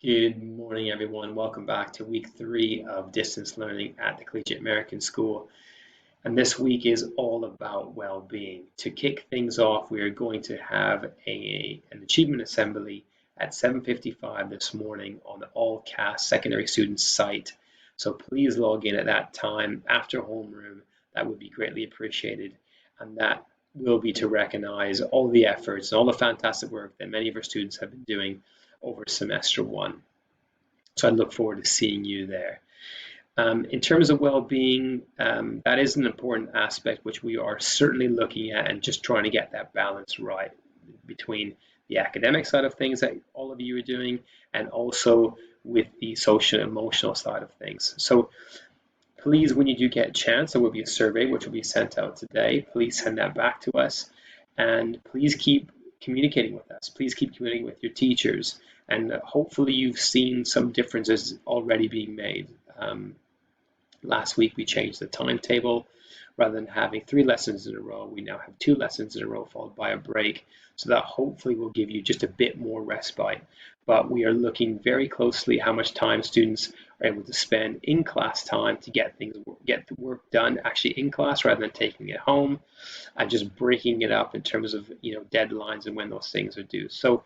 Good morning, everyone. Welcome back to week 3 of distance learning at the Collegiate American School. And this week is all about well-being. To kick things off, we are going to have an achievement assembly at 7:55 this morning on the all CAS secondary students site. So please log in at that time after homeroom. That would be greatly appreciated. And that will be to recognize all the efforts and all the fantastic work that many of our students have been doing over semester 1. So I look forward to seeing you there. In terms of well-being, that is an important aspect which we are certainly looking at and just trying to get that balance right between the academic side of things that all of you are doing and also with the social and emotional side of things. So please, when you do get a chance, there will be a survey which will be sent out today. Please send that back to us, and please keep communicating with us. Please keep communicating with your teachers, and hopefully you've seen some differences already being made. Last week we changed the timetable. Rather than having 3 lessons in a row, we now have 2 lessons in a row followed by a break. So that hopefully will give you just a bit more respite. But we are looking very closely how much time students are able to spend in class time to get the work done actually in class rather than taking it home and just breaking it up in terms of deadlines and when those things are due. So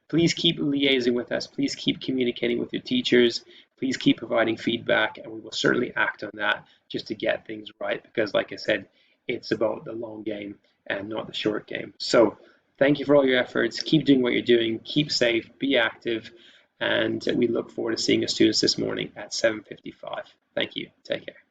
please keep liaising with us. Please keep communicating with your teachers. Please keep providing feedback, and we will certainly act on that just to get things right because, like I said, it's about the long game and not the short game. So thank you for all your efforts. Keep doing what you're doing. Keep safe. Be active. And we look forward to seeing your students this morning at 7:55. Thank you. Take care.